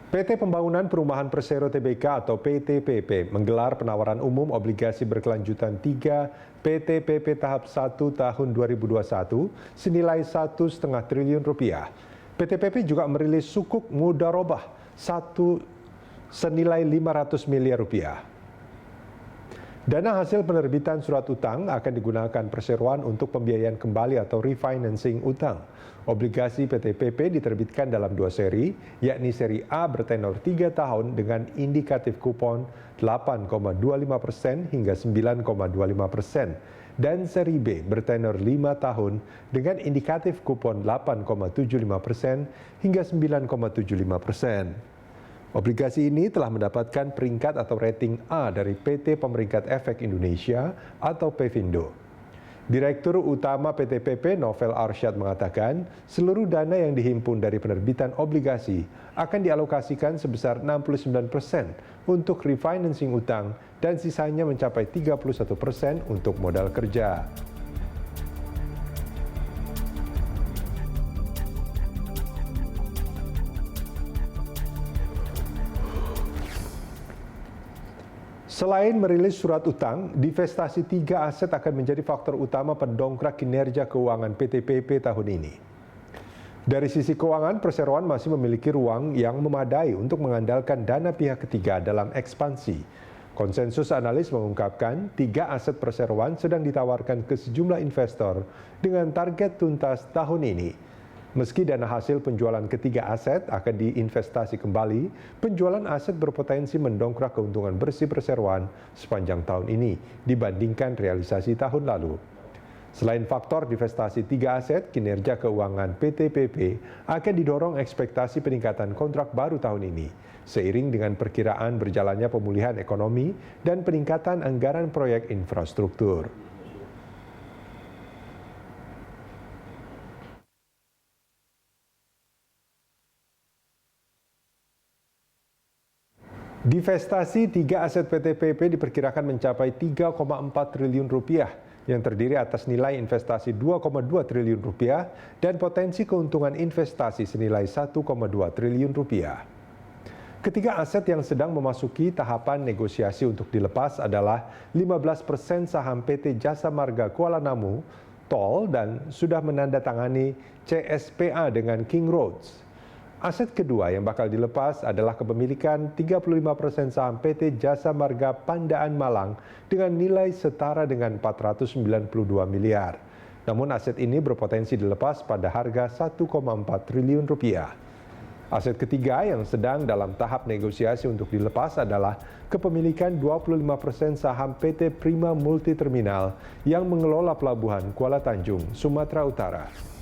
PT Pembangunan Perumahan Persero Tbk atau PTPP menggelar penawaran umum obligasi berkelanjutan 3 PTPP tahap 1 tahun 2021 senilai Rp1,5 triliun. PTPP juga merilis sukuk mudharabah senilai Rp500 miliar. Dana hasil penerbitan surat utang akan digunakan perseroan untuk pembiayaan kembali atau refinancing utang. Obligasi PTPP diterbitkan dalam 2 seri, yakni seri A bertenor 3 tahun dengan indikatif kupon 8,25% hingga 9,25% dan seri B bertenor 5 tahun dengan indikatif kupon 8,75% hingga 9,75%. Obligasi ini telah mendapatkan peringkat atau rating A dari PT Pemeringkat Efek Indonesia atau Pevindo. Direktur Utama PTPP Novel Arsyad mengatakan, seluruh dana yang dihimpun dari penerbitan obligasi akan dialokasikan sebesar 69% untuk refinancing utang dan sisanya mencapai 31% untuk modal kerja. Selain merilis surat utang, divestasi 3 aset akan menjadi faktor utama pendongkrak kinerja keuangan PTPP tahun ini. Dari sisi keuangan, perseroan masih memiliki ruang yang memadai untuk mengandalkan dana pihak ketiga dalam ekspansi. Konsensus analis mengungkapkan 3 aset perseroan sedang ditawarkan ke sejumlah investor dengan target tuntas tahun ini. Meski dana hasil penjualan ketiga aset akan diinvestasi kembali, penjualan aset berpotensi mendongkrak keuntungan bersih perseroan sepanjang tahun ini dibandingkan realisasi tahun lalu. Selain faktor divestasi 3 aset, kinerja keuangan PTPP akan didorong ekspektasi peningkatan kontrak baru tahun ini, seiring dengan perkiraan berjalannya pemulihan ekonomi dan peningkatan anggaran proyek infrastruktur. Divestasi 3 aset PTPP diperkirakan mencapai Rp3,4 triliun yang terdiri atas nilai investasi Rp2,2 triliun dan potensi keuntungan investasi senilai Rp1,2 triliun. Ketiga aset yang sedang memasuki tahapan negosiasi untuk dilepas adalah 15% saham PT Jasa Marga Kuala Namu, Tol, dan sudah menandatangani CSPA dengan King Roads. Aset kedua yang bakal dilepas adalah kepemilikan 35% saham PT Jasa Marga Pandaan Malang dengan nilai setara dengan Rp492 miliar. Namun aset ini berpotensi dilepas pada harga Rp1,4 triliun. Aset ketiga yang sedang dalam tahap negosiasi untuk dilepas adalah kepemilikan 25% saham PT Prima Multi Terminal yang mengelola pelabuhan Kuala Tanjung, Sumatera Utara.